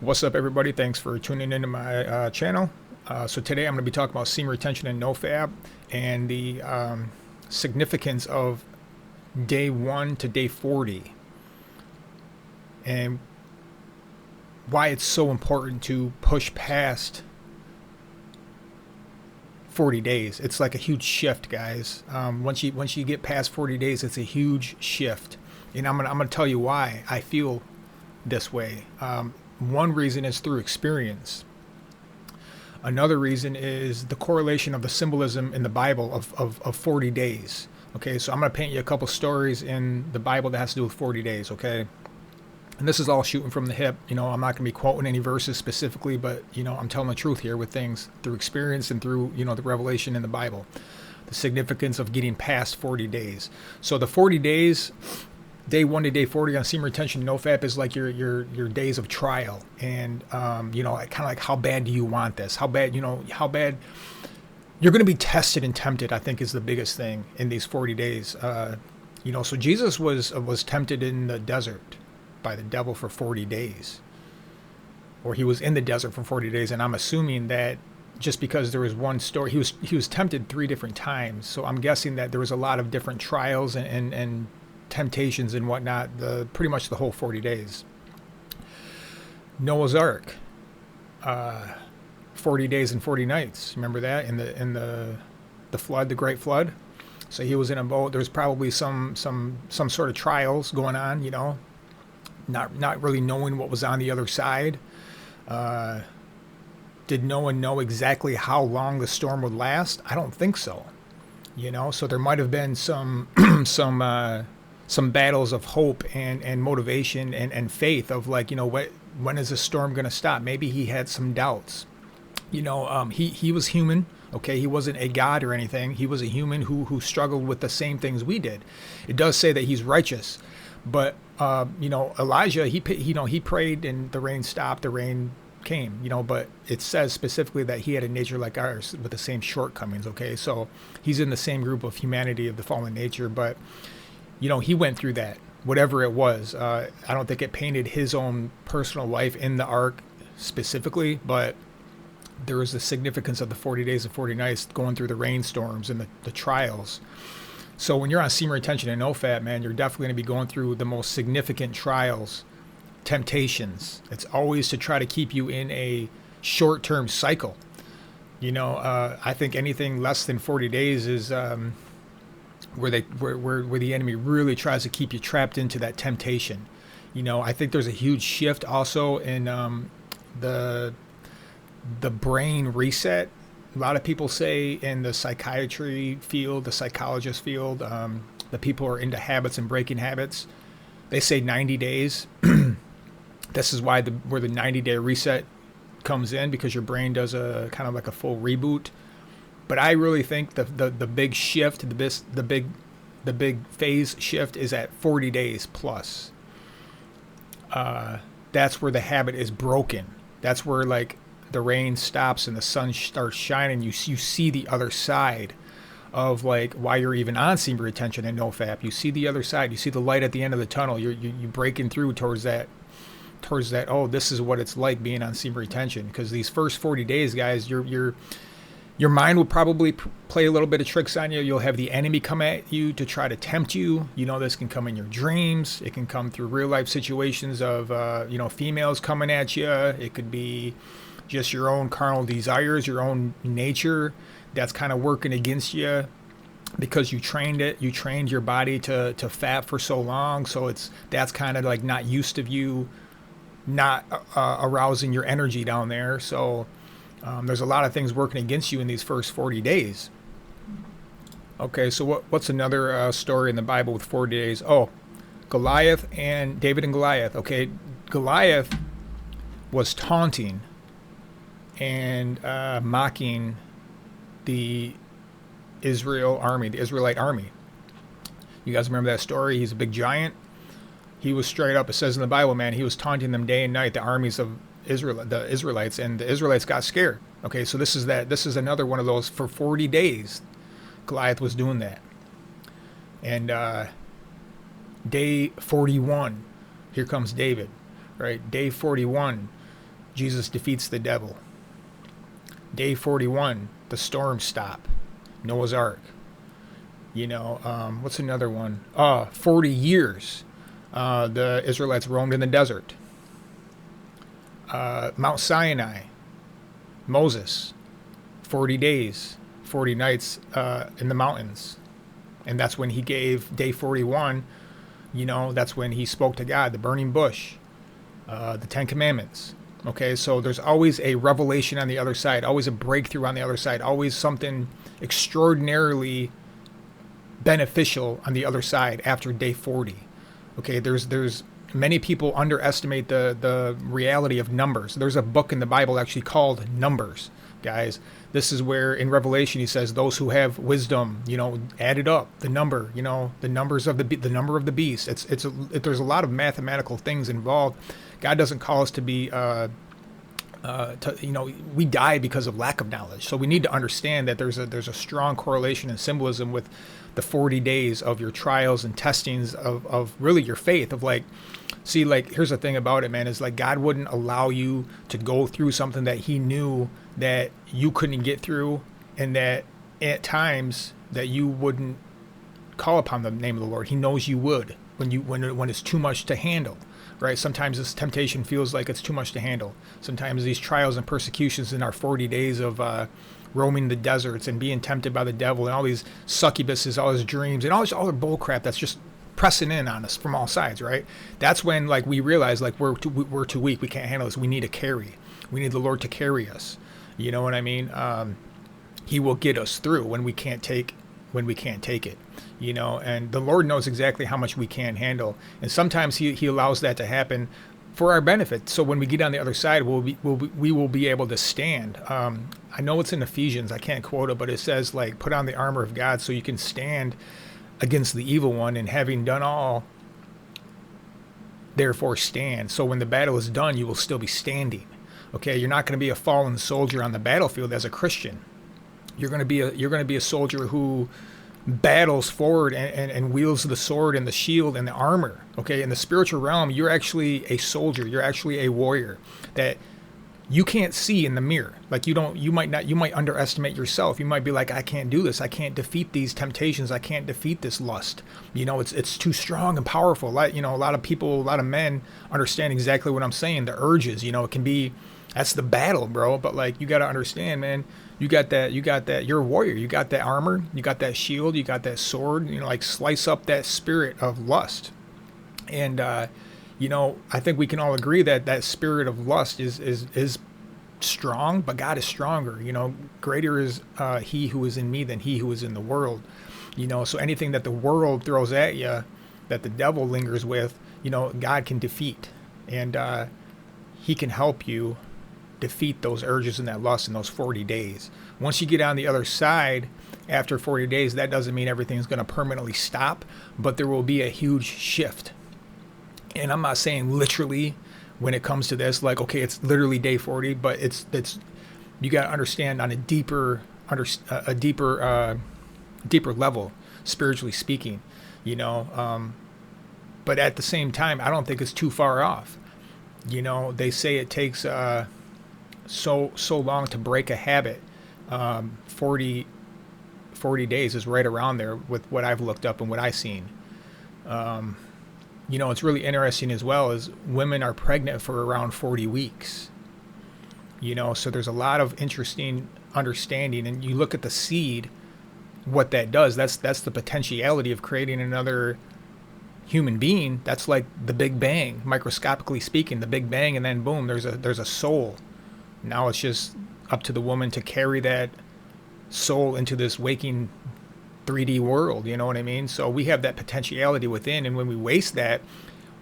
What's up, everybody? Thanks for tuning into my channel. So today I'm going to be talking about semen retention and nofap and the significance of day 1 to day 40 and why it's so important to push past 40 days. It's like a huge shift, guys. Once you get past 40 days, it's a huge shift, and I'm gonna tell you why I feel this way. One reason is through experience. Another reason is the correlation of the symbolism in the Bible of 40 days. Okay, so I'm going to paint you a couple stories in the Bible that has to do with 40 days, okay? And this is all shooting from the hip. I'm not going to be quoting any verses specifically, but, I'm telling the truth here with things through experience and through, the revelation in the Bible. The significance of getting past 40 days. So the 40 days, day 1 to day 40 on semen retention nofap is like your days of trial, and kind of like, how bad do you want this? How bad you're going to be tested and tempted, I think, is the biggest thing in these 40 days. So Jesus was tempted in the desert by the devil for 40 days, or he was in the desert for 40 days, and I'm assuming that just because there was one story, he was tempted 3 different times. So I'm guessing that there was a lot of different trials and temptations and whatnot, pretty much the whole 40 days. Noah's Ark, 40 days and 40 nights. Remember that in the flood, the Great Flood? So he was in a boat. There's probably some sort of trials going on, not really knowing what was on the other side. Did Noah know exactly how long the storm would last? I don't think so. So there might have been some some battles of hope and motivation and faith of like, when is the storm going to stop? Maybe he had some doubts. He was human. Okay, he wasn't a god or anything. He was a human who struggled with the same things we did. It does say that he's righteous, but Elijah, he prayed and the rain stopped. The rain came. But it says specifically that he had a nature like ours with the same shortcomings. Okay, so he's in the same group of humanity of the fallen nature, but he went through that, whatever it was. I don't think it painted his own personal life in the ark specifically, but there was the significance of the 40 days and 40 nights going through the rainstorms and the trials. So when you're on semen retention and nofap, man, you're definitely going to be going through the most significant trials, temptations. It's always to try to keep you in a short-term cycle. I think anything less than 40 days is where the enemy really tries to keep you trapped into that temptation. I think there's a huge shift also in the brain reset. A lot of people say in the psychiatry field, the psychologist field, the people who are into habits and breaking habits, they say 90 days. This is why where the 90-day reset comes in, because your brain does a kind of like a full reboot. But I really think the big shift, the big phase shift is at 40 days plus. That's where the habit is broken. That's where like the rain stops and the sun starts shining. You see the other side of like why you're even on semen retention and nofap. You see the other side. You see the light at the end of the tunnel. You're breaking through towards that. Oh, this is what it's like being on semen retention. Because these first 40 days, guys, your mind will probably play a little bit of tricks on you. You'll have the enemy come at you to try to tempt you. This can come in your dreams. It can come through real life situations of, females coming at you. It could be just your own carnal desires, your own nature that's kind of working against you because you trained it. You trained your body to fap for so long. So that's kind of like not used to you, not arousing your energy down there. So there's a lot of things working against you in these first 40 days. Okay, so what's another story in the Bible with 40 days? Oh, Goliath and David and Goliath. Okay, Goliath was taunting and mocking the Israelite army. You guys remember that story? He's a big giant. He was straight up, it says in the Bible, man, he was taunting them day and night, the armies of the Israelites, and the Israelites got scared. Okay, so this is another one of those. For 40 days Goliath was doing that. And day 41, here comes David, right? Day 41, Jesus defeats the devil. Day 41, the storms stop. Noah's Ark. What's another one? 40 years. The Israelites roamed in the desert. Mount Sinai. Moses. 40 days, 40 nights in the mountains. And that's when he gave day 41, that's when he spoke to God, the burning bush, the Ten Commandments. Okay, so there's always a revelation on the other side, always a breakthrough on the other side, always something extraordinarily beneficial on the other side after day 40. Okay, there's many people underestimate the reality of numbers. There's a book in the Bible actually called Numbers, guys. This is where in Revelation he says those who have wisdom, add it up, the number, the numbers of the number of the beast. There's a lot of mathematical things involved. God doesn't call us to be we die because of lack of knowledge. So we need to understand that there's a strong correlation and symbolism with the 40 days of your trials and testings of really your faith of here's the thing about it, man, is God wouldn't allow you to go through something that he knew that you couldn't get through, and that at times that you wouldn't call upon the name of the Lord. He knows you would when it's too much to handle. Right? Sometimes this temptation feels like it's too much to handle. Sometimes these trials and persecutions in our 40 days of roaming the deserts and being tempted by the devil and all these succubuses, all his dreams, and all the bull crap that's just pressing in on us from all sides, right? That's when we realize we're too weak. We can't handle this. We need a carry. We need the Lord to carry us. You know what I mean? He will get us through when we can't take it. And the Lord knows exactly how much we can handle. And sometimes he allows that to happen for our benefit. So when we get on the other side, we will be able to stand. I know it's in Ephesians. I can't quote it, but it says put on the armor of God so you can stand against the evil one, and having done all, therefore stand. So when the battle is done, you will still be standing. Okay, you're not going to be a fallen soldier on the battlefield as a Christian. You're going to be a soldier who battles forward and wields the sword and the shield and the armor. Okay, in the spiritual realm, you're actually a soldier. You're actually a warrior that you can't see in the mirror. You might underestimate yourself. You might be like, I can't do this. I can't defeat these temptations. I can't defeat this lust. It's too strong and powerful. A lot of people, a lot of men understand exactly what I'm saying. The urges, it can be, that's the battle, bro. But you got to understand, man, you got that, you're a warrior. You got that armor, you got that shield, you got that sword, slice up that spirit of lust. And, I think we can all agree that that spirit of lust is strong, but God is stronger. Greater is he who is in me than he who is in the world. So anything that the world throws at you, that the devil lingers with, God can defeat. And he can help you defeat those urges and that lust in those 40 days. Once you get on the other side, after 40 days, that doesn't mean everything's going to permanently stop, but there will be a huge shift. And I'm not saying literally when it comes to this, okay, it's literally day 40, but it's you got to understand on a deeper level, spiritually speaking, but at the same time, I don't think it's too far off. They say it takes so long to break a habit. 40 days is right around there with what I've looked up and what I've seen. It's really interesting as well as women are pregnant for around 40 weeks. So there's a lot of interesting understanding, and you look at the seed, what that does, that's the potentiality of creating another human being. That's like the Big Bang, microscopically speaking, the Big Bang, and then boom, there's a soul. Now it's just up to the woman to carry that soul into this waking 3D world, you know what I mean? So we have that potentiality within, and when we waste that,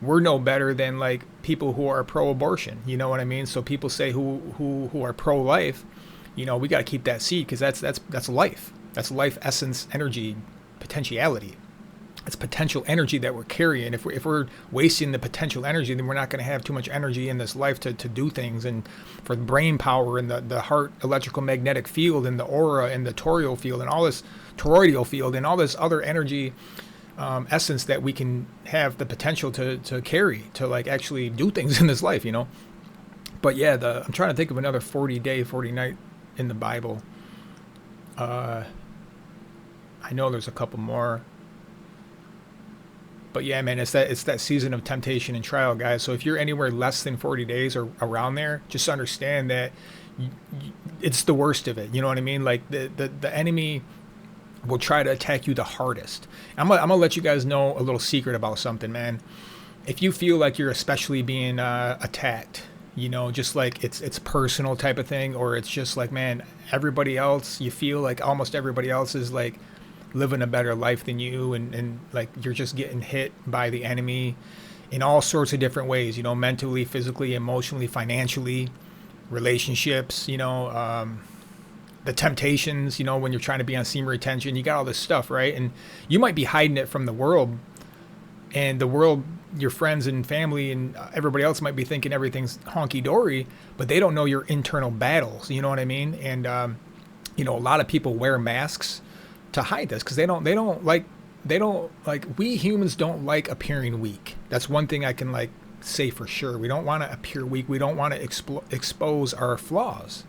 we're no better than people who are pro-abortion, you know what I mean? So people say who are pro-life, we got to keep that seed because that's life. That's life, essence, energy, potentiality. It's potential energy that we're carrying. If we're wasting the potential energy, then we're not going to have too much energy in this life to do things. And for the brain power and the heart electrical magnetic field and the aura and the toroidal field and all this other energy essence that we can have the potential to carry, to actually do things in this life, But yeah, I'm trying to think of another 40-day, 40-night in the Bible. I know there's a couple more. But yeah, man, it's that season of temptation and trial, guys. So if you're anywhere less than 40 days or around there, just understand that it's the worst of it. You know what I mean? Like the enemy will try to attack you the hardest. I'm gonna let you guys know a little secret about something, man. If you feel like you're especially being attacked, just like it's personal type of thing, or it's just like, man, everybody else, you feel like almost everybody else is like living a better life than you, and like you're just getting hit by the enemy in all sorts of different ways, mentally, physically, emotionally, financially, relationships, the temptations, when you're trying to be on semen retention, you got all this stuff, right? And you might be hiding it from the world, and the world, your friends and family and everybody else might be thinking everything's honky-dory, but they don't know your internal battles, you know what I mean? And a lot of people wear masks to hide this because they don't like we humans don't like appearing weak. That's one thing I can like say for sure. We don't want to appear weak. We don't want to expose our flaws.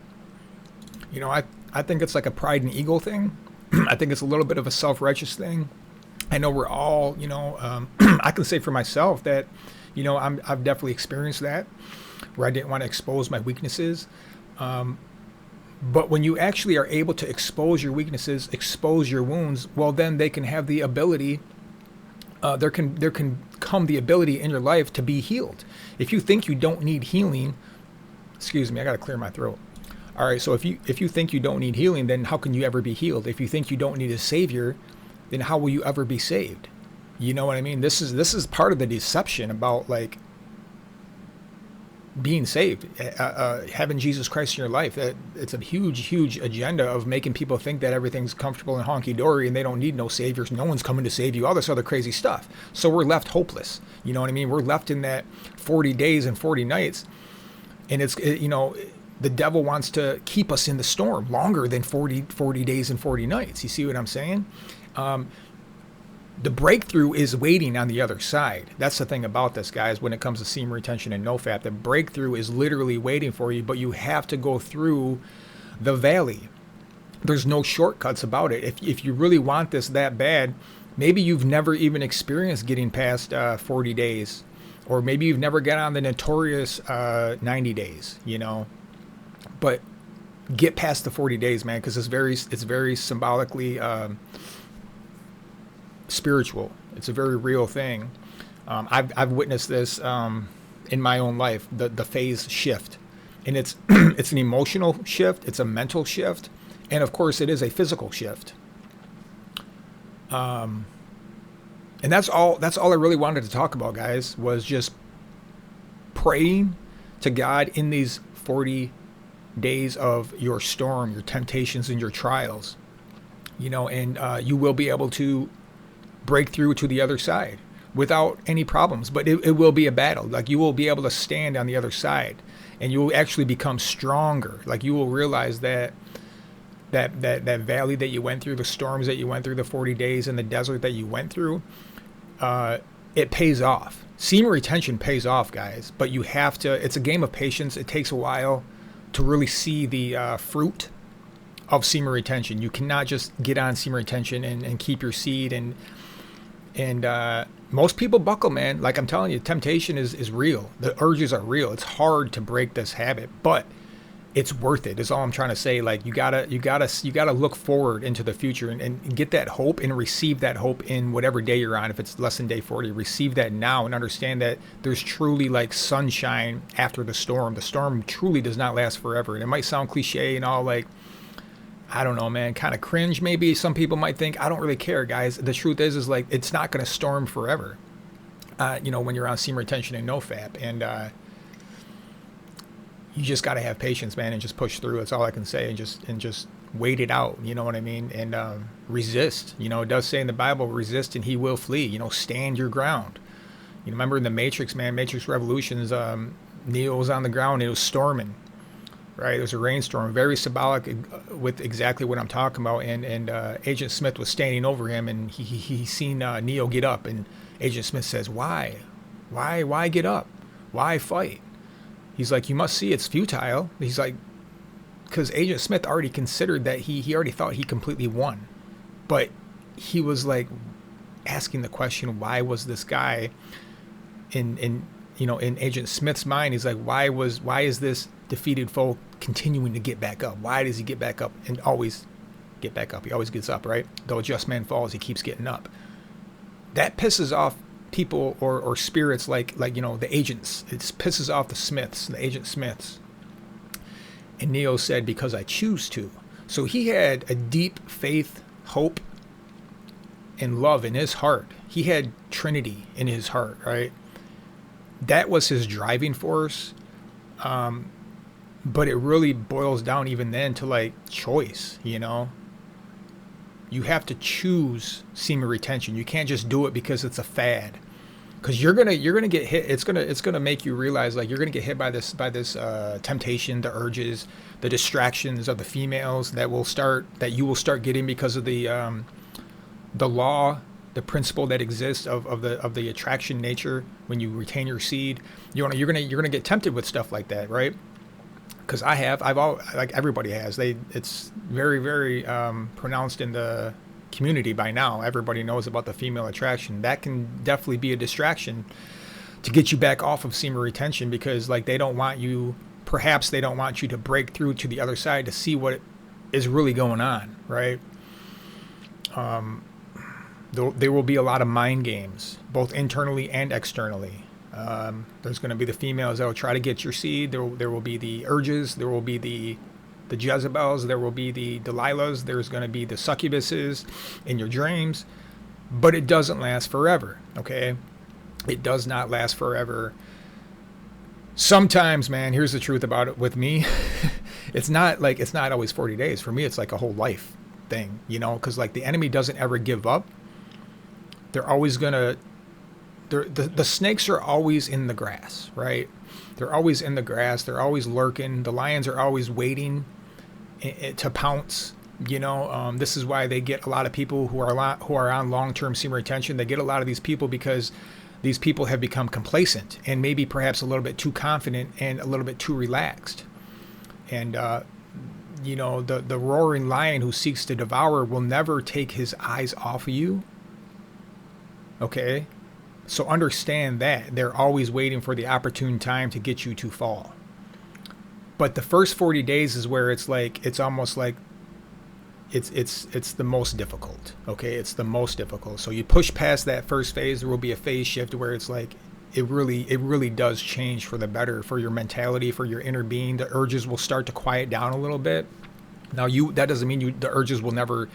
I think it's like a pride and ego thing. I think it's a little bit of a self-righteous thing. I know we're all, I can say for myself that, I've definitely experienced that, where I didn't want to expose my weaknesses. But when you actually are able to expose your weaknesses, expose your wounds, well, then they can have the ability, there can come the ability in your life to be healed. If you think you don't need healing, excuse me, I got to clear my throat. All right, so if you think you don't need healing, then how can you ever be healed? If you think you don't need a savior, then how will you ever be saved? You know what I mean? This is part of the deception about like being saved, having Jesus Christ in your life. It's a huge agenda of making people think that everything's comfortable and honky-dory and they don't need no saviors. No one's coming to save you, all this other crazy stuff. So we're left hopeless. You know what I mean? We're left in that 40 days and 40 nights. And the devil wants to keep us in the storm longer than 40 days and 40 nights. You see what I'm saying? The breakthrough is waiting on the other side. That's the thing about this, guys, when it comes to semen retention and nofap. The breakthrough is literally waiting for you, but you have to go through the valley. There's no shortcuts about it. If you really want this that bad, maybe you've never even experienced getting past 40 days, or maybe you've never got on the notorious 90 days, But get past the 40 days, man, because it's very symbolically spiritual. It's a very real thing. I've witnessed this in my own life, the phase shift, and it's it's an emotional shift, it's a mental shift, and of course it is a physical shift. And that's all I really wanted to talk about, guys, was just praying to God in these 40 days of your storm, your temptations, and your trials, and you will be able to break through to the other side without any problems. But it will be a battle. Like, you will be able to stand on the other side, and you will actually become stronger. Like, you will realize that valley that you went through, the storms that you went through, the 40 days in the desert that you went through, it pays off. Semen retention pays off, guys, but you have to, it's a game of patience. It takes a while to really see the fruit of semen retention. You cannot just get on semen retention and keep your seed, and most people buckle, man. Like I'm telling you, temptation is real. The urges are real. It's hard to break this habit, but it's worth it, is all I'm trying to say. Like, you gotta look forward into the future and get that hope and receive that hope in whatever day you're on. If it's less than day 40, receive that now and understand that there's truly like sunshine after the storm. The storm truly does not last forever. And it might sound cliche and all, like, I don't know, man, kind of cringe maybe. Some people might think. I don't really care, guys. The truth is like, it's not going to storm forever, when you're on semen retention and nofap. And you just got to have patience, man, and just push through. That's all I can say. And just wait it out. You know what I mean? And resist. It does say in the Bible, resist and he will flee. Stand your ground. Remember in the Matrix, man, Matrix Revolutions, Neo was on the ground. It was storming. Right, it was a rainstorm, very symbolic with exactly what I'm talking about. And Agent Smith was standing over him, and he seen Neo get up, and Agent Smith says, "Why get up? Why fight?" He's like, you must see it's futile. He's like, because Agent Smith already considered that he already thought he completely won. But he was like asking the question, why was this guy in Agent Smith's mind? He's like, why is this defeated foe continuing to get back up? Why does he get back up and always get back up? He always gets up, right? Though a just man falls, he keeps getting up. That pisses off people or spirits like the agents. It pisses off the Agent Smiths. And Neo said, because I choose to. So he had a deep faith, hope, and love in his heart. He had Trinity in his heart, right? That was his driving force. But it really boils down even then to like choice, you know? You have to choose semen retention. You can't just do it because it's a fad. Because you're gonna get hit. It's gonna make you realize like you're gonna get hit by this temptation, the urges, the distractions of the females that you will start getting because of the law, the principle that exists of the attraction nature when you retain your seed. You're gonna get tempted with stuff like that, right? Because like everybody has. It's very, very pronounced in the community by now. Everybody knows about the female attraction. That can definitely be a distraction to get you back off of semen retention, because like they don't want you to break through to the other side to see what is really going on, right? There will be a lot of mind games, both internally and externally. There's going to be the females that will try to get your seed. There will be the urges. There will be the Jezebels. There will be the Delilahs. There's going to be the succubuses in your dreams. But it doesn't last forever, okay? It does not last forever. Sometimes, man, here's the truth about it with me. It's not always 40 days. For me, it's like a whole life thing, you know? Because like the enemy doesn't ever give up. They're always going to... The snakes are always in the grass, right? They're always in the grass. They're always lurking. The lions are always waiting to pounce. You know, this is why they get a lot of people who are on long-term semen retention. They get a lot of these people because these people have become complacent and maybe perhaps a little bit too confident and a little bit too relaxed. And the roaring lion who seeks to devour will never take his eyes off of you. Okay? So understand that they're always waiting for the opportune time to get you to fall. But the first 40 days is where it's almost like it's the most difficult. Okay, it's the most difficult. So you push past that first phase, there will be a phase shift where it's like it really does change for the better, for your mentality, for your inner being. The urges will start to quiet down a little bit. Now that doesn't mean the urges will never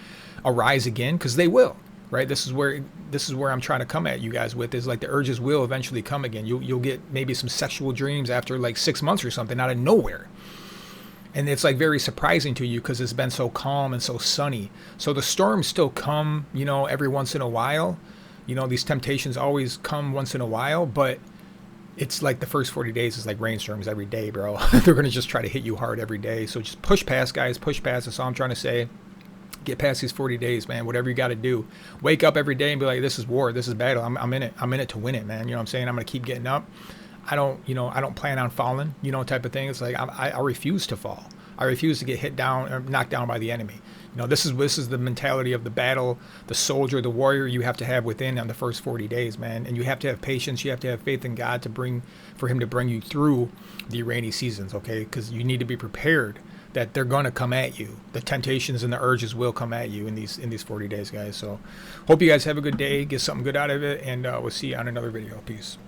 arise again, because they will. Right, this is where I'm trying to come at you guys with, is like the urges will eventually come again. You'll get maybe some sexual dreams after like 6 months or something out of nowhere, and it's like very surprising to you because it's been so calm and so sunny. So the storms still come, every once in a while. These temptations always come once in a while, but it's like the first 40 days is like rainstorms every day, bro. They're gonna just try to hit you hard every day. So just push past, guys. Push past. That's all I'm trying to say. Get past these 40 days, man. Whatever you got to do. Wake up every day and be like, this is war. This is battle. I'm in it. I'm in it to win it, man. You know what I'm saying? I'm going to keep getting up. I don't plan on falling, type of thing. It's like, I refuse to fall. I refuse to get hit down or knocked down by the enemy. This is the mentality of the battle, the soldier, the warrior you have to have within on the first 40 days, man. And you have to have patience. You have to have faith in God for him to bring you through the rainy seasons, okay? Because you need to be prepared that they're going to come at you. The temptations and the urges will come at you in these 40 days, guys. So hope you guys have a good day, get something good out of it, and we'll see you on another video. Peace.